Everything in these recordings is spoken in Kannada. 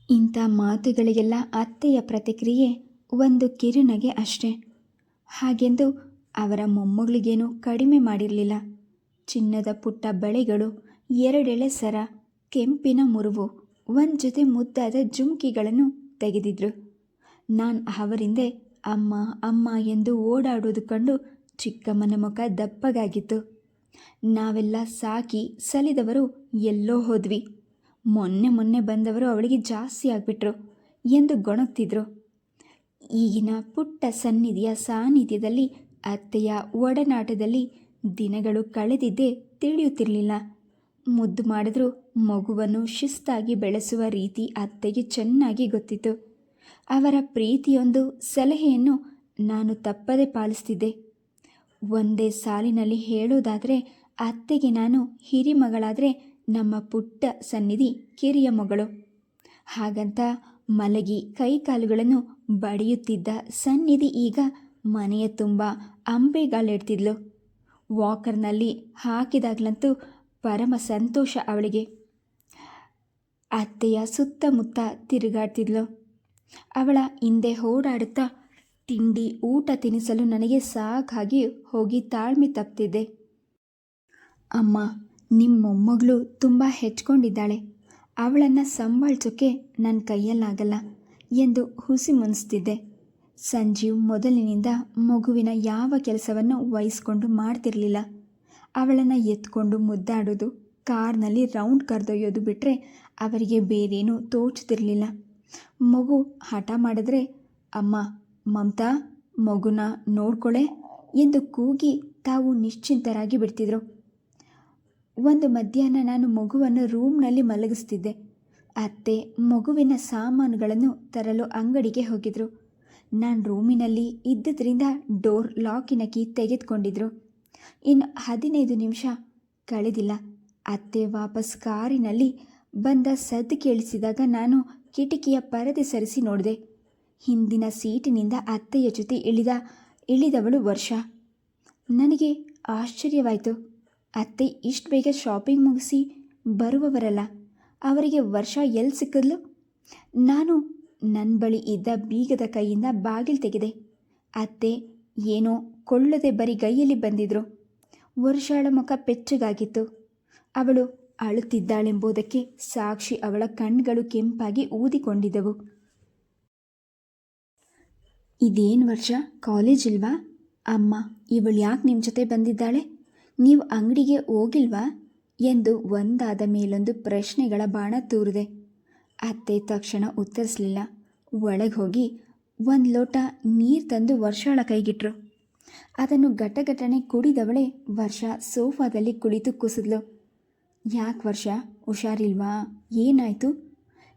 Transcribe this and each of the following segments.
ಇಂಥ ಮಾತುಗಳಿಗೆಲ್ಲ ಅತ್ತೆಯ ಪ್ರತಿಕ್ರಿಯೆ ಒಂದು ಕಿರುನಗೆ ಅಷ್ಟೆ. ಹಾಗೆಂದು ಅವರ ಮೊಮ್ಮಗಳಿಗೇನೂ ಕಡಿಮೆ ಮಾಡಿರಲಿಲ್ಲ. ಚಿನ್ನದ ಪುಟ್ಟ ಬಳೆಗಳು, ಎರಡೆಳೆ ಸರ, ಕೆಂಪಿನ ಮುರುವು, ಒಂದು ಜೊತೆ ಮುದ್ದಾದ ಜುಮ್ಕಿಗಳನ್ನು ತೆಗೆದಿದ್ರು. ನಾನು ಅವರಿಂದೆ ಅಮ್ಮ ಅಮ್ಮ ಎಂದು ಓಡಾಡೋದು ಕಂಡು ಚಿಕ್ಕಮ್ಮನ ಮುಖ ದಪ್ಪಗಾಗಿತ್ತು. ನಾವೆಲ್ಲ ಸಾಕಿ ಸಲಿದವರು ಎಲ್ಲೋ ಹೋದ್ವಿ, ಮೊನ್ನೆ ಬಂದವರು ಅವಳಿಗೆ ಜಾಸ್ತಿ ಆಗಿಬಿಟ್ರು ಎಂದು ಗೊಣಗ್ತಿದ್ರು. ಈಗಿನ ಪುಟ್ಟ ಸನ್ನಿಧಿಯ ಸಾನ್ನಿಧ್ಯದಲ್ಲಿ ಅತ್ತೆಯ ಒಡನಾಟದಲ್ಲಿ ದಿನಗಳು ಕಳೆದಿದ್ದೇ ತಿಳಿಯುತ್ತಿರಲಿಲ್ಲ. ಮುದ್ದು ಮಾಡಿದ್ರೂ ಮಗುವನ್ನು ಶಿಸ್ತಾಗಿ ಬೆಳೆಸುವ ರೀತಿ ಅತ್ತೆಗೆ ಚೆನ್ನಾಗಿ ಗೊತ್ತಿತ್ತು. ಅವರ ಪ್ರೀತಿಯೊಂದು ಸಲಹೆಯನ್ನು ನಾನು ತಪ್ಪದೆ ಪಾಲಿಸ್ತಿದ್ದೆ. ಒಂದೇ ಸಾಲಿನಲ್ಲಿ ಹೇಳೋದಾದರೆ ಅತ್ತೆಗೆ ನಾನು ಹಿರಿಮಗಳಾದರೆ ನಮ್ಮ ಪುಟ್ಟ ಸನ್ನಿಧಿ ಕಿರಿಯ ಮಗಳು. ಹಾಗಂತ ಮಲಗಿ ಕೈಕಾಲುಗಳನ್ನು ಬಡಿಯುತ್ತಿದ್ದ ಸನ್ನಿಧಿ ಈಗ ಮನೆಯ ತುಂಬ ಅಂಬೆಗಾಲಿಡ್ತಿದ್ಲು. ವಾಕರ್ನಲ್ಲಿ ಹಾಕಿದಾಗಲಂತೂ ಪರಮ ಸಂತೋಷ ಅವಳಿಗೆ. ಅತ್ತೆಯ ಸುತ್ತಮುತ್ತ ತಿರುಗಾಡ್ತಿದ್ಲು. ಅವಳ ಹಿಂದೆ ಓಡಾಡುತ್ತಾ ತಿಂಡಿ ಊಟ ತಿನ್ನಿಸಲು ನನಗೆ ಸಾಕಾಗಿ ಹೋಗಿ ತಾಳ್ಮೆ ತಪ್ತಿದ್ದೆ. ಅಮ್ಮ, ನಿಮ್ಮ ಮೊಮ್ಮಗಳು ತುಂಬ ಹೆಚ್ಕೊಂಡಿದ್ದಾಳೆ, ಅವಳನ್ನು ಸಂಭಾಳಿಸೋಕ್ಕೆ ನನ್ನ ಕೈಯಲ್ಲಾಗಲ್ಲ ಎಂದು ಹುಸಿ ಮುನಿಸ್ತಿದ್ದೆ. ಸಂಜೀವ್ ಮೊದಲಿನಿಂದ ಮಗುವಿನ ಯಾವ ಕೆಲಸವನ್ನು ವಹಿಸ್ಕೊಂಡು ಮಾಡ್ತಿರಲಿಲ್ಲ. ಅವಳನ್ನು ಎತ್ಕೊಂಡು ಮುದ್ದಾಡೋದು, ಕಾರ್ನಲ್ಲಿ ರೌಂಡ್ ಕರೆದೊಯ್ಯೋದು ಬಿಟ್ಟರೆ ಅವರಿಗೆ ಬೇರೇನೂ ತೋಚ್ತಿರಲಿಲ್ಲ. ಮಗು ಹಠ ಮಾಡಿದ್ರೆ, ಅಮ್ಮ ಮಮತಾ ಮಗುನ ನೋಡ್ಕೊಳೆ ಎಂದು ಕೂಗಿ ತಾವು ನಿಶ್ಚಿಂತರಾಗಿ ಬಿಡ್ತಿದ್ರು. ಒಂದು ಮಧ್ಯಾಹ್ನ ನಾನು ಮಗುವನ್ನು ರೂಮ್ನಲ್ಲಿ ಮಲಗಿಸ್ತಿದ್ದೆ. ಅತ್ತೆ ಮಗುವಿನ ಸಾಮಾನುಗಳನ್ನು ತರಲು ಅಂಗಡಿಗೆ ಹೋಗಿದ್ರು. ನಾನು ರೂಮಿನಲ್ಲಿ ಇದ್ದದ್ರಿಂದ ಡೋರ್ ಲಾಕಿನ ಕೀ ತೆಗೆದುಕೊಂಡಿದ್ರು. ಇನ್ನು 15 ನಿಮಿಷ ಕಳೆದಿಲ್ಲ. ಅತ್ತೆ ವಾಪಸ್ ಕಾರಿನಲ್ಲಿ ಬಂದ ಸದ್ದು ಕೇಳಿಸಿದಾಗ ನಾನು ಕಿಟಕಿಯ ಪರದೆ ಸರಿಸಿ ನೋಡಿದೆ. ಹಿಂದಿನ ಸೀಟಿನಿಂದ ಅತ್ತೆಯ ಜೊತೆ ಇಳಿದವಳು ವರ್ಷ. ನನಗೆ ಆಶ್ಚರ್ಯವಾಯಿತು. ಅತ್ತೆ ಇಷ್ಟು ಬೇಗ ಶಾಪಿಂಗ್ ಮುಗಿಸಿ ಬರುವವರಲ್ಲ, ಅವರಿಗೆ ವರ್ಷ ಎಲ್ಲಿ ಸಿಕ್ಕಿದ್ಲು? ನಾನು ನನ್ನ ಬಳಿ ಇದ್ದ ಬೀಗದ ಕೈಯಿಂದ ಬಾಗಿಲು ತೆಗೆದೆ. ಅತ್ತೆ ಏನೋ ಕೊಳ್ಳದೆ ಬರಿಗೈಯಲ್ಲಿ ಬಂದಿದ್ರು. ವರ್ಷಾಳ ಮುಖ ಬೆಚ್ಚಗಾಗಿತ್ತು. ಅವಳು ಅಳುತ್ತಿದ್ದಾಳೆಂಬುದಕ್ಕೆ ಸಾಕ್ಷಿ ಅವಳ ಕಣ್ಗಳು ಕೆಂಪಾಗಿ ಊದಿಕೊಂಡಿದ್ದವು. ಇದೇನು ವರ್ಷ, ಕಾಲೇಜ್ ಇಲ್ವಾ? ಅಮ್ಮ, ಇವಳು ಯಾಕೆ ನಿಮ್ಮ ಜೊತೆ ಬಂದಿದ್ದಾಳೆ? ನೀವು ಅಂಗಡಿಗೆ ಹೋಗಿಲ್ವಾ ಎಂದು ಒಂದಾದ ಮೇಲೊಂದು ಪ್ರಶ್ನೆಗಳ ಬಾಣ ತೂರಿದೆ. ಅತ್ತೆ ತಕ್ಷಣ ಉತ್ತರಿಸಲಿಲ್ಲ. ಒಳಗೆ ಹೋಗಿ ಒಂದು ಲೋಟ ನೀರು ತಂದು ವರ್ಷಾಳ ಕೈಗಿಟ್ರು. ಅದನ್ನು ಗಟಗಟನೆ ಕುಡಿದವಳೆ ವರ್ಷ ಸೋಫಾದಲ್ಲಿ ಕುಳಿತು ಕುಸಿದ್ಲು. ಯಾಕೆ ವರ್ಷ, ಹುಷಾರಿಲ್ವಾ? ಏನಾಯಿತು?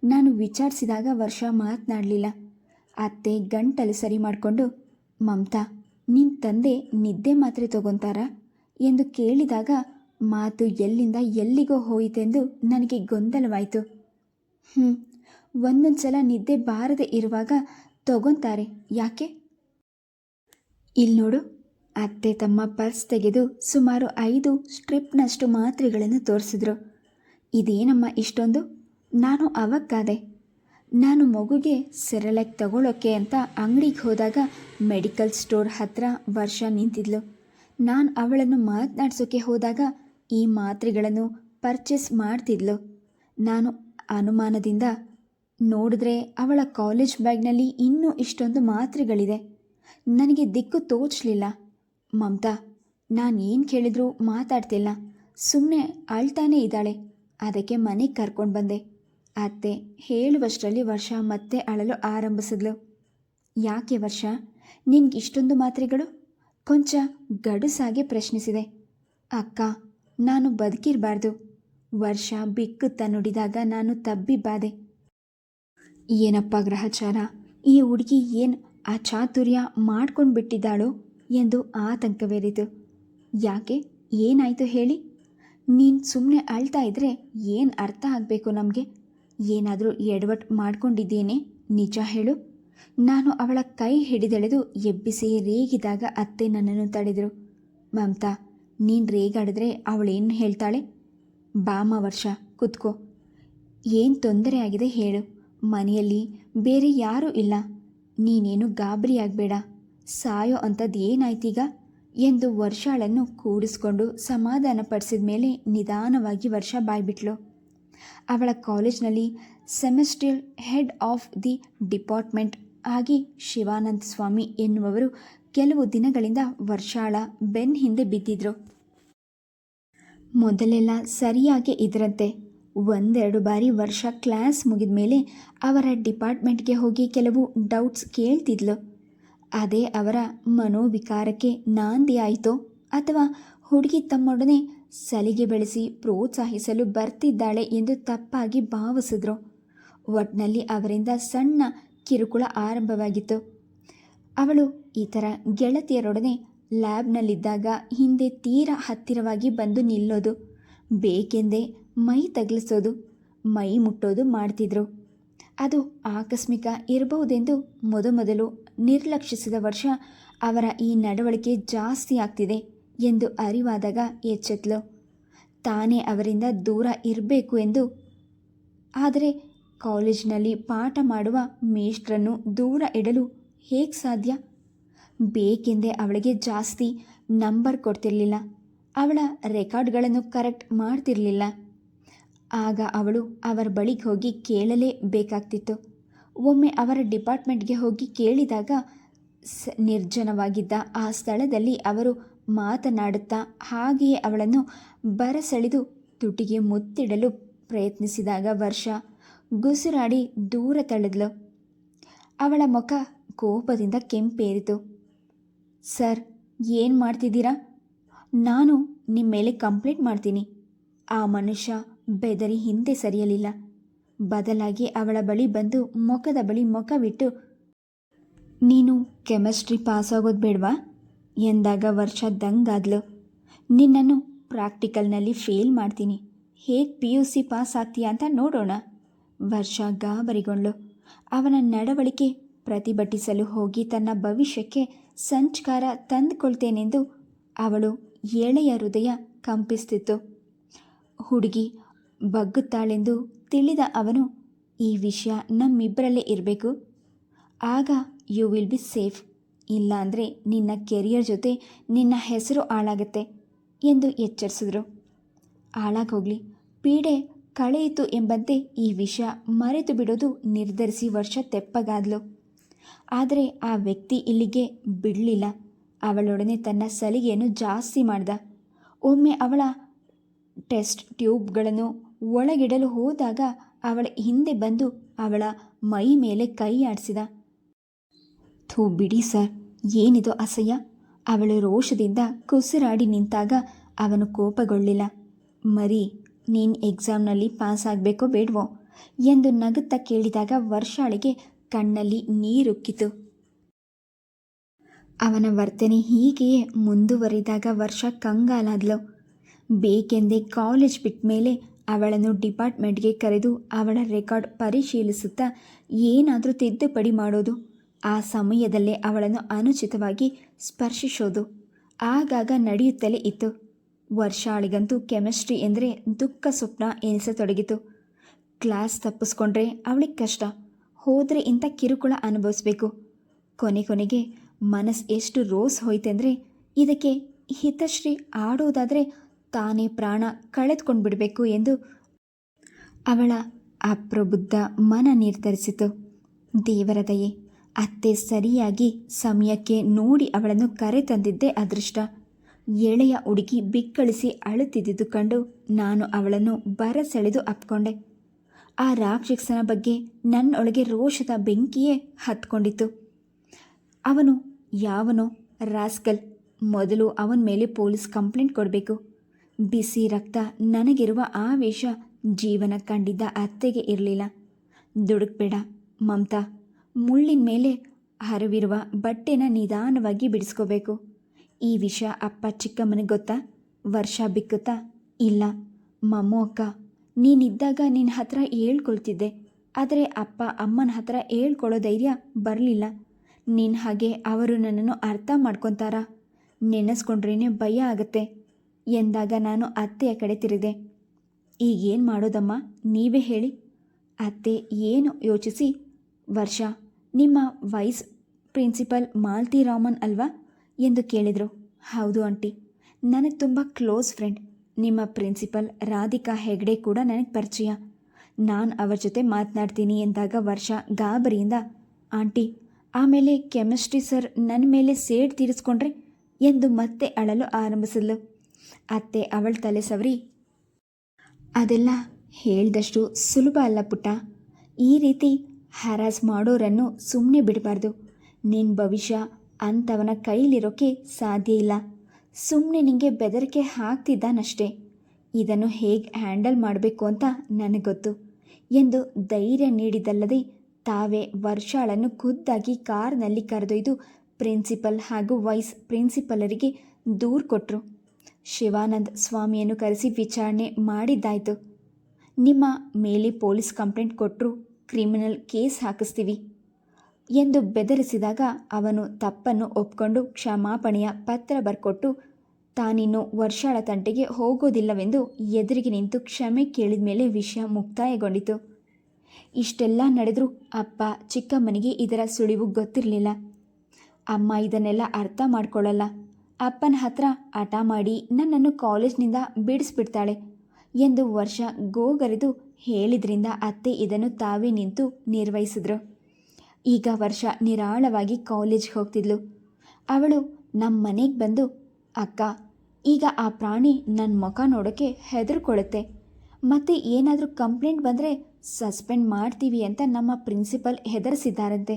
ನಾನು ವಿಚಾರಿಸಿದಾಗ ವರ್ಷ ಮಾತನಾಡಲಿಲ್ಲ. ಅತ್ತೆ ಗಂಟಲು ಸರಿ ಮಾಡಿಕೊಂಡು, ಮಮತಾ ನಿಮ್ಮ ತಂದೆ ನಿದ್ದೆ ಮಾತ್ರೆ ತಗೊತಾರಾ ಎಂದು ಕೇಳಿದಾಗ ಮಾತು ಎಲ್ಲಿಂದ ಎಲ್ಲಿಗೋ ಹೋಯಿತೆಂದು ನನಗೆ ಗೊಂದಲವಾಯಿತು. ಒಂದೊಂದು ಸಲ ನಿದ್ದೆ ಬಾರದೆ ಇರುವಾಗ ತಗೊತಾರೆ, ಯಾಕೆ? ಇಲ್ಲಿ ನೋಡು. ಅತ್ತೆ ತಮ್ಮ ಪರ್ಸ್ ತೆಗೆದು ಸುಮಾರು 5 ಸ್ಟ್ರಿಪ್ನಷ್ಟು ಮಾತ್ರೆಗಳನ್ನು ತೋರಿಸಿದ್ರು. ಇದೇನಮ್ಮ ಇಷ್ಟೊಂದು? ನಾನು ಅವಕ್ಕಾದೆ. ನಾನು ಮಗುಗೆ ಸೆರೆಲೆಕ್ ತಗೊಳ್ಳೋಕ್ಕೆ ಅಂತ ಅಂಗಡಿಗೆ ಹೋದಾಗ ಮೆಡಿಕಲ್ ಸ್ಟೋರ್ ಹತ್ರ ವರ್ಷ ನಿಂತಿದ್ಲು. ನಾನು ಅವಳನ್ನು ಮಾತನಾಡ್ಸೋಕ್ಕೆ ಹೋದಾಗ ಈ ಮಾತ್ರೆಗಳನ್ನು ಪರ್ಚೇಸ್ ಮಾಡ್ತಿದ್ಲು. ನಾನು ಅನುಮಾನದಿಂದ ನೋಡಿದ್ರೆ ಅವಳ ಕಾಲೇಜ್ ಬ್ಯಾಗ್ನಲ್ಲಿ ಇನ್ನೂ ಇಷ್ಟೊಂದು ಮಾತ್ರೆಗಳಿದೆ. ನನಗೆ ದಿಕ್ಕು ತೋಚಲಿಲ್ಲ. ಮಮತಾ, ನಾನು ಏನು ಕೇಳಿದ್ರೂ ಮಾತಾಡ್ತಿಲ್ಲ, ಸುಮ್ಮನೆ ಅಳ್ತಾನೇ ಇದ್ದಾಳೆ, ಅದಕ್ಕೆ ಮನೆಗೆ ಕರ್ಕೊಂಡು ಬಂದೆ. ಅತ್ತೆ ಹೇಳುವಷ್ಟರಲ್ಲಿ ವರ್ಷ ಮತ್ತೆ ಅಳಲು ಆರಂಭಿಸಿದ್ಲು. ಯಾಕೆ ವರ್ಷ, ನಿನ್ಗೆ ಇಷ್ಟೊಂದು ಮಾತ್ರೆಗಳು? ಕೊಂಚ ಗಡುಸಾಗಿ ಪ್ರಶ್ನಿಸಿದೆ. ಅಕ್ಕ, ನಾನು ಬದುಕಿರಬಾರ್ದು. ವರ್ಷ ಬಿಕ್ಕುತ್ತಾ ನುಡಿದಾಗ ನಾನು ತಬ್ಬಿಬ್ಬಾದೆ. ಏನಪ್ಪ ಗ್ರಹಚಾರ, ಈ ಹುಡುಗಿ ಏನು ಅಚಾತುರ್ಯ ಮಾಡ್ಕೊಂಡು ಬಿಟ್ಟಿದ್ದಾಳೋ ಎಂದು ಆತಂಕವೇರಿತು. ಯಾಕೆ, ಏನಾಯಿತು ಹೇಳಿ? ನೀನು ಸುಮ್ಮನೆ ಅಳ್ತಾ ಇದ್ರೆ ಏನು ಅರ್ಥ ಆಗಬೇಕು ನಮಗೆ? ಏನಾದರೂ ಎಡವಟ್ಟು ಮಾಡ್ಕೊಂಡಿದ್ದೇನೆ, ನಿಜ ಹೇಳು. ನಾನು ಅವಳ ಕೈ ಹಿಡಿದೆಳೆದು ಎಬ್ಬಿಸಿ ರೇಗಿದಾಗ ಅತ್ತೆ ನನ್ನನ್ನು ತಡೆದರು. ಮಮತಾ, ನೀನು ರೇಗಾಡಿದ್ರೆ ಅವಳೇನು ಹೇಳ್ತಾಳೆ? ಬಾಮ ವರ್ಷ, ಕುತ್ಕೋ. ಏನು ತೊಂದರೆ ಆಗಿದೆ ಹೇಳು, ಮನೆಯಲ್ಲಿ ಬೇರೆ ಯಾರೂ ಇಲ್ಲ. ನೀನೇನು ಗಾಬರಿಯಾಗಬೇಡ. ಸಾಯೋ ಅಂಥದ್ದು ಏನಾಯ್ತೀಗ ಎಂದು ವರ್ಷಾಳನ್ನು ಕೂಡಿಸ್ಕೊಂಡು ಸಮಾಧಾನ ಪಡಿಸಿದ ಮೇಲೆ ನಿಧಾನವಾಗಿ ವರ್ಷ ಬಾಯ್ಬಿಟ್ಲು. ಅವಳ ಕಾಲೇಜ್ನಲ್ಲಿ ಸೆಮಿಸ್ಟ್ರಿಯಲ್ ಹೆಡ್ ಆಫ್ ದಿ ಡಿಪಾರ್ಟ್ಮೆಂಟ್ ಆಗಿ ಶಿವಾನಂದ ಸ್ವಾಮಿ ಎನ್ನುವವರು ಕೆಲವು ದಿನಗಳಿಂದ ವರ್ಷಾಳ ಬೆನ್ನ ಹಿಂದೆ ಬಿದ್ದಿದ್ರು. ಮೊದಲೆಲ್ಲ ಸರಿಯಾಗಿ ಇದರಂತೆ. ಒಂದೆರಡು ಬಾರಿ ವರ್ಷ ಕ್ಲಾಸ್ ಮುಗಿದ ಮೇಲೆ ಅವರ ಡಿಪಾರ್ಟ್ಮೆಂಟ್ಗೆ ಹೋಗಿ ಕೆಲವು ಡೌಟ್ಸ್ ಕೇಳ್ತಿದ್ಲು. ಅದೇ ಅವರ ಮನೋವಿಕಾರಕ್ಕೆ ನಾಂದಿ ಆಯಿತೋ ಅಥವಾ ಹುಡುಗಿ ತಮ್ಮೊಡನೆ ಸಲಿಗೆ ಬೆಳೆಸಿ ಪ್ರೋತ್ಸಾಹಿಸಲು ಬರ್ತಿದ್ದಾಳೆ ಎಂದು ತಪ್ಪಾಗಿ ಭಾವಿಸಿದ್ರು. ಒಟ್ನಲ್ಲಿ ಅವರಿಂದ ಸಣ್ಣ ಕಿರುಕುಳ ಆರಂಭವಾಗಿತ್ತು. ಅವಳು ಈ ಥರ ಗೆಳತಿಯರೊಡನೆ ಲ್ಯಾಬ್ನಲ್ಲಿದ್ದಾಗ ಹಿಂದೆ ತೀರಾ ಹತ್ತಿರವಾಗಿ ಬಂದು ನಿಲ್ಲೋದು, ಬೇಕೆಂದೇ ಮೈ ತಗ್ಲಿಸೋದು, ಮೈ ಮುಟ್ಟೋದು ಮಾಡ್ತಿದ್ರು. ಅದು ಆಕಸ್ಮಿಕ ಇರಬಹುದೆಂದು ಮೊದಮೊದಲು ನಿರ್ಲಕ್ಷಿಸಿದ ವರ್ಷ ಅವರ ಈ ನಡವಳಿಕೆ ಜಾಸ್ತಿ ಆಗ್ತಿದೆ ಎಂದು ಅರಿವಾದಾಗ ಎಚ್ಚೆತ್ಲು. ತಾನೇ ಅವರಿಂದ ದೂರ ಇರಬೇಕು ಎಂದು. ಆದರೆ ಕಾಲೇಜಿನಲ್ಲಿ ಪಾಠ ಮಾಡುವ ಮೇಷ್ಟ್ರನ್ನು ದೂರ ಇಡಲು ಹೇಗೆ ಸಾಧ್ಯ? ಬೇಕೆಂದೇ ಅವಳಿಗೆ ಜಾಸ್ತಿ ನಂಬರ್ ಕೊಡ್ತಿರಲಿಲ್ಲ. ಅವಳ ರೆಕಾರ್ಡ್ಗಳನ್ನು ಕರೆಕ್ಟ್ ಮಾಡ್ತಿರಲಿಲ್ಲ. ಆಗ ಅವಳು ಅವರ ಬಳಿಗೆ ಹೋಗಿ ಕೇಳಲೇಬೇಕಾಗ್ತಿತ್ತು. ಒಮ್ಮೆ ಅವರ ಡಿಪಾರ್ಟ್ಮೆಂಟ್ಗೆ ಹೋಗಿ ಕೇಳಿದಾಗ ನಿರ್ಜನವಾಗಿದ್ದ ಆ ಸ್ಥಳದಲ್ಲಿ ಅವರು ಮಾತನಾಡುತ್ತಾ ಹಾಗೆಯೇ ಅವಳನ್ನು ಬರಸೆಳೆದು ತುಟಿಗೆ ಮುತ್ತಿಡಲು ಪ್ರಯತ್ನಿಸಿದಾಗ ವರ್ಷ ಗುಸುರಾಡಿ ದೂರ ತಳ್ಳಿದ್ಲು. ಅವಳ ಮುಖ ಕೋಪದಿಂದ ಕೆಂಪೇರಿತು. ಸರ್, ಏನು ಮಾಡ್ತಿದ್ದೀರಾ? ನಾನು ನಿಮ್ಮ ಮೇಲೆ ಕಂಪ್ಲೇಂಟ್ ಮಾಡ್ತೀನಿ. ಆ ಮನುಷ್ಯ ಬೆದರಿ ಹಿಂದೆ ಸರಿಯಲಿಲ್ಲ. ಬದಲಾಗಿ ಅವಳ ಬಳಿ ಬಂದು ಮುಖದ ಬಳಿ ಮುಖವಿಟ್ಟು, ನೀನು ಕೆಮಿಸ್ಟ್ರಿ ಪಾಸಾಗೋದು ಬೇಡವಾ ಎಂದಾಗ ವರ್ಷ ದಂಗಾದ್ಲು. ನಿನ್ನನ್ನು ಪ್ರಾಕ್ಟಿಕಲ್ನಲ್ಲಿ ಫೇಲ್ ಮಾಡ್ತೀನಿ, ಹೇಗೆ PUC ಪಾಸ್ ಆಗ್ತೀಯಾ ಅಂತ ನೋಡೋಣ. ವರ್ಷ ಗಾಬರಿಗೊಂಡ್ಳು. ಅವನ ನಡವಳಿಕೆ ಪ್ರತಿಭಟಿಸಲು ಹೋಗಿ ತನ್ನ ಭವಿಷ್ಯಕ್ಕೆ ಸಂಚಕಾರ ತಂದುಕೊಳ್ತೇನೆಂದು ಅವಳು ಎಳೆಯ ಹೃದಯ ಕಂಪಿಸ್ತಿತ್ತು. ಹುಡುಗಿ ಬಗ್ಗುತ್ತಾಳೆಂದು ತಿಳಿದ ಅವನು, ಈ ವಿಷಯ ನಮ್ಮಿಬ್ಬರಲ್ಲೇ ಇರಬೇಕು, ಆಗ ಯು ವಿಲ್ ಬಿ ಸೇಫ್, ಇಲ್ಲಾಂದರೆ ನಿನ್ನ ಕೆರಿಯರ್ ಜೊತೆ ನಿನ್ನ ಹೆಸರು ಹಾಳಾಗತ್ತೆ ಎಂದು ಎಚ್ಚರಿಸಿದ್ರು. ಹಾಳಾಗೋಗ್ಲಿ, ಪೀಡೆ ಕಳೆಯಿತು ಎಂಬಂತೆ ಈ ವಿಷಯ ಮರೆತು ಬಿಡೋದು ನಿರ್ಧರಿಸಿ ವರ್ಷ ತೆಪ್ಪಗಾದ್ಲು. ಆದರೆ ಆ ವ್ಯಕ್ತಿ ಇಲ್ಲಿಗೆ ಬಿಡಲಿಲ್ಲ. ಅವಳೊಡನೆ ತನ್ನ ಸಲಿಗೆಯನ್ನು ಜಾಸ್ತಿ ಮಾಡ್ದ. ಒಮ್ಮೆ ಅವಳ ಟೆಸ್ಟ್ ಟ್ಯೂಬ್ಗಳನ್ನು ಒಳಗಿಡಲು ಹೋದಾಗ ಅವಳ ಹಿಂದೆ ಬಂದು ಅವಳ ಮೈ ಮೇಲೆ ಕೈ ಆಡಿಸಿದ. ಥೂ ಬಿಡಿ ಸರ್, ಏನಿದು ಅಸಹ್ಯ. ಅವಳು ರೋಷದಿಂದ ಕುಸಿರಾಡಿ ನಿಂತಾಗ ಅವನು ಕೋಪಗೊಳ್ಳಿಲ್ಲ. ಮರಿ, ನೀನು ಎಕ್ಸಾಮ್ನಲ್ಲಿ ಪಾಸ್ ಆಗಬೇಕೋ ಬೇಡವೋ ಎಂದು ನಗುತ್ತಾ ಕೇಳಿದಾಗ ವರ್ಷಾಳಿಗೆ ಕಣ್ಣಲ್ಲಿ ನೀರುಕ್ಕಿತು. ಅವನ ವರ್ತನೆ ಹೀಗೆಯೇ ಮುಂದುವರಿದಾಗ ವರ್ಷ ಕಂಗಾಲಾದ್ಲು. ಬೇಕೆಂದೇ ಕಾಲೇಜ್ ಬಿಟ್ಟ ಮೇಲೆ ಅವಳನ್ನು ಡಿಪಾರ್ಟ್ಮೆಂಟ್ಗೆ ಕರೆದು ಅವಳ ರೆಕಾರ್ಡ್ ಪರಿಶೀಲಿಸುತ್ತಾ ಏನಾದರೂ ತಿದ್ದುಪಡಿ ಮಾಡೋದು, ಆ ಸಮಯದಲ್ಲೇ ಅವಳನ್ನು ಅನುಚಿತವಾಗಿ ಸ್ಪರ್ಶಿಸೋದು ಆಗಾಗ ನಡೆಯುತ್ತಲೇ ಇತ್ತು. ವರ್ಷಾಳಿಗಂತೂ ಕೆಮಿಸ್ಟ್ರಿ ಎಂದರೆ ದುಃಖ ಸ್ವಪ್ನ ಎನಿಸತೊಡಗಿತು. ಕ್ಲಾಸ್ ತಪ್ಪಿಸ್ಕೊಂಡ್ರೆ ಅವಳಿಗೆ ಕಷ್ಟ, ಹೋದರೆ ಇಂಥ ಕಿರುಕುಳ ಅನುಭವಿಸ್ಬೇಕು. ಕೊನೆಗೆ ಮನಸ್ಸು ಎಷ್ಟು ರೋಸ್ ಹೋಯ್ತೆಂದರೆ ಇದಕ್ಕೆ ಹಿತಶ್ರೀ ಆಡೋದಾದರೆ ತಾನೇ ಪ್ರಾಣ ಕಳೆದುಕೊಂಡ್ಬಿಡಬೇಕು ಎಂದು ಅವಳ ಅಪ್ರಬುದ್ಧ ಮನ ನಿರ್ಧರಿಸಿತು. ದೇವರ ದಯೆ, ಅತ್ತೆ ಸರಿಯಾಗಿ ಸಮಯಕ್ಕೆ ನೋಡಿ ಅವಳನ್ನು ಕರೆತಂದಿದ್ದೇ ಅದೃಷ್ಟ. ಎಳೆಯ ಹುಡುಗಿ ಬಿಕ್ಕಳಿಸಿ ಅಳುತ್ತಿದ್ದುದು ಕಂಡು ನಾನು ಅವಳನ್ನು ಬರಸೆಳೆದು ಅಪ್ಕೊಂಡೆ. ಆ ರಾಕ್ಷಸನ ಬಗ್ಗೆ ನನ್ನೊಳಗೆ ರೋಷದ ಬೆಂಕಿಯೇ ಹತ್ಕೊಂಡಿತ್ತು. ಅವನು ಯಾವನೋ ರಾಸ್ಕಲ್, ಮೊದಲು ಅವನ ಮೇಲೆ ಪೊಲೀಸ್ ಕಂಪ್ಲೇಂಟ್ ಕೊಡಬೇಕು. ಬಿಸಿ ರಕ್ತ ನನಗಿರುವ ಆವೇಶ ಜೀವನ ಕಂಡಿದ್ದ ಅತ್ತೆಗೆ ಇರಲಿಲ್ಲ. ದುಡುಕ್ಬೇಡ ಮಮತಾ, ಮುಳ್ಳಿನ ಮೇಲೆ ಹರಿವಿರುವ ಬಟ್ಟೆನ ನಿಧಾನವಾಗಿ ಬಿಡಿಸ್ಕೋಬೇಕು. ಈ ವಿಷಯ ಅಪ್ಪ ಚಿಕ್ಕಮ್ಮನಿಗೆ ಗೊತ್ತಾ? ವರ್ಷ ಬಿಕ್ಕುತ್ತಾ? ಇಲ್ಲ ಮಮ್ಮು ಅಕ್ಕ, ನೀನಿದ್ದಾಗ ನಿನ್ನ ಹತ್ರ ಹೇಳ್ಕೊಳ್ತಿದ್ದೆ, ಆದರೆ ಅಪ್ಪ ಅಮ್ಮನ ಹತ್ರ ಹೇಳ್ಕೊಳ್ಳೋ ಧೈರ್ಯ ಬರಲಿಲ್ಲ. ನಿನ್ನ ಹಾಗೆ ಅವರು ನನ್ನನ್ನು ಅರ್ಥ ಮಾಡ್ಕೊತಾರಾ? ನೆನೆಸ್ಕೊಂಡ್ರೇ ಭಯ ಆಗತ್ತೆ ಎಂದಾಗ ನಾನು ಅತ್ತೆಯ ಕಡೆ ತಿರುಗಿದೆ. ಈಗೇನು ಮಾಡೋದಮ್ಮ, ನೀವೇ ಹೇಳಿ. ಅತ್ತೆ ಏನು ಯೋಚಿಸಿ, ವರ್ಷ, ನಿಮ್ಮ ವೈಸ್ ಪ್ರಿನ್ಸಿಪಲ್ ಮಾಲ್ತಿ ರಾಮನ್ ಅಲ್ವಾ ಎಂದು ಕೇಳಿದರು. ಹೌದು ಆಂಟಿ, ನನಗೆ ತುಂಬ ಕ್ಲೋಸ್ ಫ್ರೆಂಡ್. ನಿಮ್ಮ ಪ್ರಿನ್ಸಿಪಲ್ ರಾಧಿಕಾ ಹೆಗ್ಡೆ ಕೂಡ ನನಗೆ ಪರಿಚಯ. ನಾನು ಅವರ ಜೊತೆ ಮಾತನಾಡ್ತೀನಿ ಎಂದಾಗ ವರ್ಷ ಗಾಬರಿಯಿಂದ, ಆಂಟಿ, ಆಮೇಲೆ ಕೆಮಿಸ್ಟ್ರಿ ಸರ್ ನನ್ನ ಮೇಲೆ ಸೇಡ್ ತೀರಿಸ್ಕೊಂಡ್ರೆ ಎಂದು ಮತ್ತೆ ಅಳಲು ಆರಂಭಿಸಿದ್ಲು. ಅತ್ತೆ ಅವಳ ತಲೆ ಸವರಿ, ಅದೆಲ್ಲ ಹೇಳ್ದಷ್ಟು ಸುಲಭ ಅಲ್ಲ ಪುಟ್ಟ. ಈ ರೀತಿ ಹ್ಯಾರಾಸ್ ಮಾಡೋರನ್ನು ಸುಮ್ಮನೆ ಬಿಡಬಾರ್ದು. ನಿನ್ನ ಭವಿಷ್ಯ ಅಂಥವನ ಕೈಲಿರೋಕ್ಕೆ ಸಾಧ್ಯ ಇಲ್ಲ. ಸುಮ್ಮನೆ ನಿನಗೆ ಬೆದರಿಕೆ ಹಾಕ್ತಿದ್ದಾನಷ್ಟೇ. ಇದನ್ನು ಹೇಗೆ ಹ್ಯಾಂಡಲ್ ಮಾಡಬೇಕು ಅಂತ ನನಗೆ ಗೊತ್ತು ಎಂದು ಧೈರ್ಯ ನೀಡಿದಲ್ಲದೆ ತಾವೇ ವರ್ಷಾಳನ್ನು ಖುದ್ದಾಗಿ ಕಾರ್ನಲ್ಲಿ ಕರೆದೊಯ್ದು ಪ್ರಿನ್ಸಿಪಲ್ ಹಾಗೂ ವೈಸ್ ಪ್ರಿನ್ಸಿಪಲರಿಗೆ ದೂರು ಕೊಟ್ಟರು. ಶಿವಾನಂದ ಸ್ವಾಮಿಯನ್ನು ಕರೆಸಿ ವಿಚಾರಣೆ ಮಾಡಿದ್ದಾಯಿತು. ನಿಮ್ಮ ಮೇಲೆ ಪೊಲೀಸ್ ಕಂಪ್ಲೇಂಟ್ ಕೊಟ್ಟರು ಕ್ರಿಮಿನಲ್ ಕೇಸ್ ಹಾಕಿಸ್ತೀವಿ ಎಂದು ಬೆದರಿಸಿದಾಗ ಅವನು ತಪ್ಪನ್ನು ಒಪ್ಕೊಂಡು ಕ್ಷಮಾಪಣೆಯ ಪತ್ರ ಬರ್ಕೊಟ್ಟು ತಾನಿನ್ನು ವರ್ಷಾಳ ತಂಟೆಗೆ ಹೋಗೋದಿಲ್ಲವೆಂದು ಎದುರಿಗೆ ನಿಂತು ಕ್ಷಮೆ ಕೇಳಿದ ಮೇಲೆ ವಿಷಯ ಮುಕ್ತಾಯಗೊಂಡಿತು. ಇಷ್ಟೆಲ್ಲ ನಡೆದರೂ ಅಪ್ಪ ಚಿಕ್ಕಮ್ಮನಿಗೆ ಇದರ ಸುಳಿವು ಗೊತ್ತಿರಲಿಲ್ಲ. ಅಮ್ಮ ಇದನ್ನೆಲ್ಲ ಅರ್ಥ ಮಾಡ್ಕೊಳ್ಳಲ್ಲ. ಅಪ್ಪನ ಹತ್ರ ಹಠ ಮಾಡಿ ನನ್ನನ್ನು ಕಾಲೇಜ್ನಿಂದ ಬಿಡಿಸ್ಬಿಡ್ತಾಳೆ ಎಂದು ವರ್ಷ ಗೋಗರೆದು ಹೇಳಿದ್ರಿಂದ ಅತ್ತೆ ಇದನ್ನು ತಾವೇ ನಿಂತು ನಿರ್ವಹಿಸಿದ್ರು. ಈಗ ವರ್ಷ ನಿರಾಳವಾಗಿ ಕಾಲೇಜ್ಗೆ ಹೋಗ್ತಿದ್ಲು. ಅವಳು ನಮ್ಮ ಮನೆಗೆ ಬಂದು, ಅಕ್ಕ, ಈಗ ಆ ಪ್ರಾಣಿ ನನ್ನ ಮುಖ ನೋಡೋಕ್ಕೆ ಹೆದರ್ಕೊಳ್ಳುತ್ತೆ. ಮತ್ತು ಏನಾದರೂ ಕಂಪ್ಲೇಂಟ್ ಬಂದರೆ ಸಸ್ಪೆಂಡ್ ಮಾಡ್ತೀವಿ ಅಂತ ನಮ್ಮ ಪ್ರಿನ್ಸಿಪಲ್ ಹೆದರಿಸಿದ್ದಾರಂತೆ.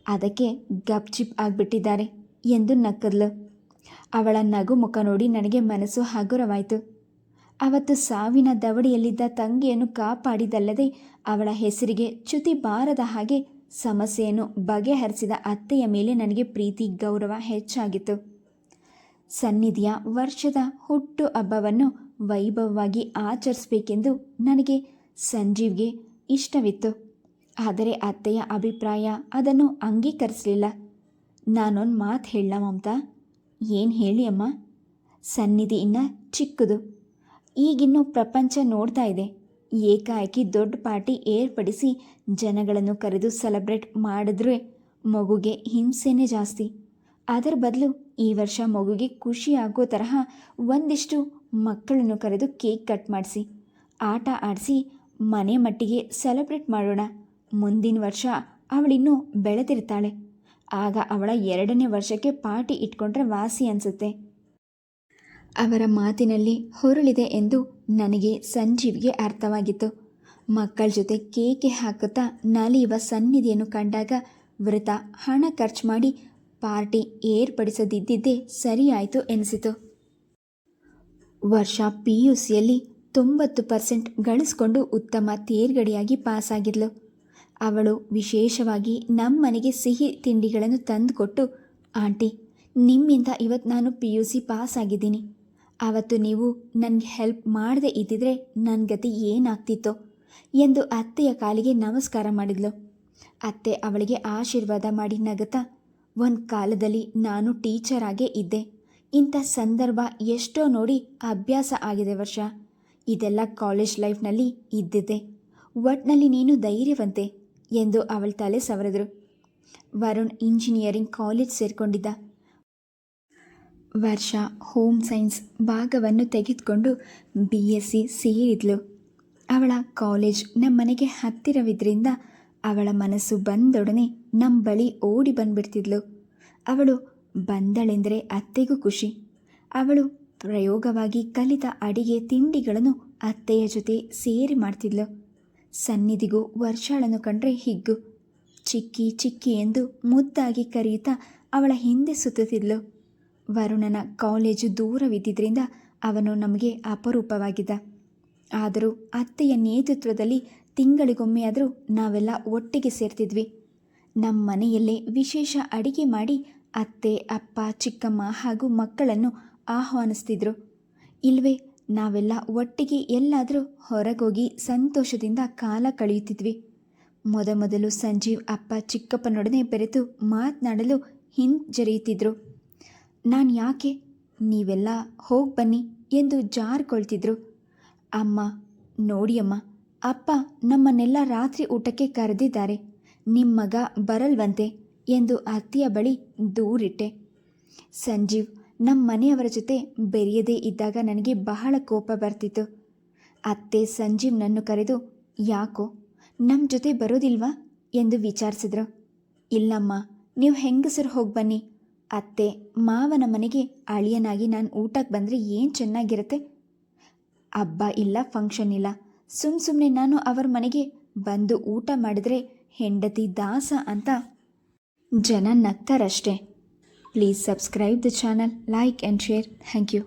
ಅದಕ್ಕೆ ಗಪ್ಚಿಪ್ ಆಗಿಬಿಟ್ಟಿದ್ದಾರೆ ಎಂದು ನಕ್ಕದ್ಲು. ಅವಳ ನಗು ಮುಖ ನೋಡಿ ನನಗೆ ಮನಸ್ಸು ಹಗುರವಾಯಿತು. ಅವತ್ತು ಸಾವಿನ ದವಡಿಯಲ್ಲಿದ್ದ ತಂಗಿಯನ್ನು ಕಾಪಾಡಿದಲ್ಲದೆ ಅವಳ ಹೆಸರಿಗೆ ಚ್ಯುತಿ ಬಾರದ ಹಾಗೆ ಸಮಸ್ಯೆಯನ್ನು ಬಗೆಹರಿಸಿದ ಅತ್ತೆಯ ಮೇಲೆ ನನಗೆ ಪ್ರೀತಿ ಗೌರವ ಹೆಚ್ಚಾಗಿತ್ತು. ಸನ್ನಿಧಿಯ ವರ್ಷದ ಹುಟ್ಟು ಹಬ್ಬವನ್ನು ವೈಭವವಾಗಿ ಆಚರಿಸಬೇಕೆಂದು ನನಗೆ ಸಂಜೀವ್ಗೆ ಇಷ್ಟವಿತ್ತು. ಆದರೆ ಅತ್ತೆಯ ಅಭಿಪ್ರಾಯ ಅದನ್ನು ಅಂಗೀಕರಿಸಲಿಲ್ಲ. ನಾನೊಂದು ಮಾತು ಹೇಳ ಮಮತಾ. ಏನು ಹೇಳಿ ಅಮ್ಮ? ಸನ್ನಿಧಿ ಇನ್ನು ಚಿಕ್ಕದು, ಈಗಿನ್ನೂ ಪ್ರಪಂಚ ನೋಡ್ತಾ ಇದೆ. ಏಕಾಏಕಿ ದೊಡ್ಡ ಪಾರ್ಟಿ ಏರ್ಪಡಿಸಿ ಜನಗಳನ್ನು ಕರೆದು ಸೆಲೆಬ್ರೇಟ್ ಮಾಡಿದ್ರೆ ಮಗುಗೆ ಹಿಂಸೆನೇ ಜಾಸ್ತಿ. ಅದರ ಬದಲು ಈ ವರ್ಷ ಮಗುಗೆ ಖುಷಿ ಆಗೋ ತರಹ ಒಂದಿಷ್ಟು ಮಕ್ಕಳನ್ನು ಕರೆದು ಕೇಕ್ ಕಟ್ ಮಾಡಿಸಿ ಆಟ ಆಡಿಸಿ ಮನೆ ಮಟ್ಟಿಗೆ ಸೆಲೆಬ್ರೇಟ್ ಮಾಡೋಣ. ಮುಂದಿನ ವರ್ಷ ಅವಳಿನ್ನೂ ಬೆಳೆದಿರ್ತಾಳೆ. ಆಗ ಅವಳ 2ನೇ ವರ್ಷಕ್ಕೆ ಪಾರ್ಟಿ ಇಟ್ಕೊಂಡ್ರೆ ವಾಸಿ ಅನಿಸುತ್ತೆ. ಅವರ ಮಾತಿನಲ್ಲಿ ಹೊರಳಿದೆ ಎಂದು ನನಗೆ ಸಂಜೀವ್ಗೆ ಅರ್ಥವಾಗಿತ್ತು. ಮಕ್ಕಳ ಜೊತೆ ಕೇಕೆ ಹಾಕುತ್ತಾ ನಲಿಯುವ ಸನ್ನಿಧಿಯನ್ನು ಕಂಡಾಗ ವೃಥ ಹಣ ಖರ್ಚು ಮಾಡಿ ಪಾರ್ಟಿ ಏರ್ಪಡಿಸದಿದ್ದಿದ್ದೇ ಸರಿಯಾಯಿತು ಎನಿಸಿತು. ವರ್ಷ PUCಯಲ್ಲಿ 90% ಗಳಿಸ್ಕೊಂಡು ಉತ್ತಮ ತೇರ್ಗಡೆಯಾಗಿ ಪಾಸಾಗಿದ್ಲು. ಅವಳು ವಿಶೇಷವಾಗಿ ನಮ್ಮನೆಗೆ ಸಿಹಿ ತಿಂಡಿಗಳನ್ನು ತಂದುಕೊಟ್ಟು, ಆಂಟಿ, ನಿಮ್ಮಿಂದ ಇವತ್ತು ನಾನು PUC ಪಾಸಾಗಿದ್ದೀನಿ. ಆವತ್ತು ನೀವು ನನಗೆ ಹೆಲ್ಪ್ ಮಾಡದೇ ಇದ್ದಿದ್ರೆ ನನ್ನ ಗತಿ ಏನಾಗ್ತಿತ್ತೋ ಎಂದು ಅತ್ತೆಯ ಕಾಲಿಗೆ ನಮಸ್ಕಾರ ಮಾಡಿದ್ಲು. ಅತ್ತೆ ಅವಳಿಗೆ ಆಶೀರ್ವಾದ ಮಾಡಿ ನಗುತ್ತಾ, ಒಂದು ಕಾಲದಲ್ಲಿ ನಾನು ಟೀಚರ್ ಆಗೇ ಇದ್ದೆ. ಇಂಥ ಸಂದರ್ಭ ಎಷ್ಟೋ ನೋಡಿ ಅಭ್ಯಾಸ ಆಗಿದೆ ವರ್ಷ. ಇದೆಲ್ಲ ಕಾಲೇಜ್ ಲೈಫ್ನಲ್ಲಿ ಇದ್ದಿದ್ದೆ. ಒಟ್ನಲ್ಲಿ ನೀನು ಧೈರ್ಯವಂತೆ ಎಂದು ಅವಳ ತಲೆ ಸವರಿದ್ರು. ವರುಣ್ ಇಂಜಿನಿಯರಿಂಗ್ ಕಾಲೇಜ್ ಸೇರಿಕೊಂಡಿದ್ದ. ವರ್ಷ ಹೋಮ್ ಸೈನ್ಸ್ ಭಾಗವನ್ನು ತೆಗೆದುಕೊಂಡು BSc ಸೇರಿದ್ಲು. ಅವಳ ಕಾಲೇಜ್ ನಮ್ಮ ಮನೆಗೆ ಹತ್ತಿರವಿದ್ದರಿಂದ ಅವಳ ಮನಸ್ಸು ಬಂದೊಡನೆ ನಮ್ಮ ಬಳಿ ಓಡಿ ಬಂದ್ಬಿಡ್ತಿದ್ಲು. ಅವಳು ಬಂದಳೆಂದರೆ ಅತ್ತೆಗೂ ಖುಷಿ. ಅವಳು ಪ್ರಯೋಗವಾಗಿ ಕಲಿತ ಅಡಿಗೆ ತಿಂಡಿಗಳನ್ನು ಅತ್ತೆಯ ಜೊತೆ ಸೇರಿ ಮಾಡ್ತಿದ್ಲು. ಸನ್ನಿಧಿಗೂ ವರ್ಷಾಳನ್ನು ಕಂಡ್ರೆ ಹಿಗ್ಗು. ಚಿಕ್ಕಿ ಚಿಕ್ಕಿ ಎಂದು ಮುದ್ದಾಗಿ ಕರೆಯುತ್ತಾ ಅವಳ ಹಿಂದೆ ಸುತ್ತುತ್ತಿದ್ಲು. ವರುಣನ ಕಾಲೇಜು ದೂರವಿದ್ದಿದ್ದರಿಂದ ಅವನು ನಮಗೆ ಅಪರೂಪವಾಗಿದ್ದ. ಆದರೂ ಅತ್ತೆಯ ನೇತೃತ್ವದಲ್ಲಿ ತಿಂಗಳಿಗೊಮ್ಮೆಯಾದರೂ ನಾವೆಲ್ಲ ಒಟ್ಟಿಗೆ ಸೇರ್ತಿದ್ವಿ. ನಮ್ಮ ಮನೆಯಲ್ಲೇ ವಿಶೇಷ ಅಡಿಗೆ ಮಾಡಿ ಅತ್ತೆ, ಅಪ್ಪ, ಚಿಕ್ಕಮ್ಮ ಹಾಗೂ ಮಕ್ಕಳನ್ನು ಆಹ್ವಾನಿಸ್ತಿದ್ರು. ಇಲ್ವೇ ನಾವೆಲ್ಲ ಒಟ್ಟಿಗೆ ಎಲ್ಲಾದರೂ ಹೊರಗೋಗಿ ಸಂತೋಷದಿಂದ ಕಾಲ ಕಳೆಯುತ್ತಿದ್ವಿ. ಮೊದಲು ಸಂಜೀವ್ ಅಪ್ಪ ಚಿಕ್ಕಪ್ಪನೊಡನೆ ಬೆರೆತು ಮಾತನಾಡಲು ಹಿಂಜರಿಯುತ್ತಿದ್ದರು. ನಾನು ಯಾಕೆ, ನೀವೆಲ್ಲ ಹೋಗಿ ಬನ್ನಿ ಎಂದು ಜಾರ್ಕೊಳ್ತಿದ್ರು. ಅಮ್ಮ, ನೋಡಿಯಮ್ಮ, ಅಪ್ಪ ನಮ್ಮನ್ನೆಲ್ಲ ರಾತ್ರಿ ಊಟಕ್ಕೆ ಕರೆದಿದ್ದಾರೆ, ನಿಮ್ಮ ಮಗ ಬರಲ್ವಂತೆ ಎಂದು ಅತ್ತೆಯ ಬಳಿ ದೂರಿಟ್ಟೆ. ಸಂಜೀವ್ ನಮ್ಮ ಮನೆಯವರ ಜೊತೆ ಬೆರೆಯದೇ ಇದ್ದಾಗ ನನಗೆ ಬಹಳ ಕೋಪ ಬರ್ತಿತ್ತು. ಅತ್ತೆ ಸಂಜೀವ್ನನ್ನು ಕರೆದು, ಯಾಕೋ ನಮ್ಮ ಜೊತೆ ಬರೋದಿಲ್ವಾ ಎಂದು ವಿಚಾರಿಸಿದ್ರು. ಇಲ್ಲಮ್ಮ, ನೀವು ಹೆಂಗಸರು ಹೋಗಿ ಬನ್ನಿ. ಅತ್ತೆ ಮಾವನ ಮನೆಗೆ ಅಳಿಯನಾಗಿ ನಾನು ಊಟಕ್ಕೆ ಬಂದರೆ ಏನು ಚೆನ್ನಾಗಿರುತ್ತೆ. ಹಬ್ಬ ಇಲ್ಲ, ಫಂಕ್ಷನ್ ಇಲ್ಲ, ಸುಮ್ಮನೆ ನಾನು ಅವರ ಮನೆಗೆ ಬಂದು ಊಟ ಮಾಡಿದರೆ ಹೆಂಡತಿ ದಾಸ ಅಂತ ಜನ ನಗ್ತಾರಷ್ಟೇ. Please subscribe the channel, like and share. Thank you.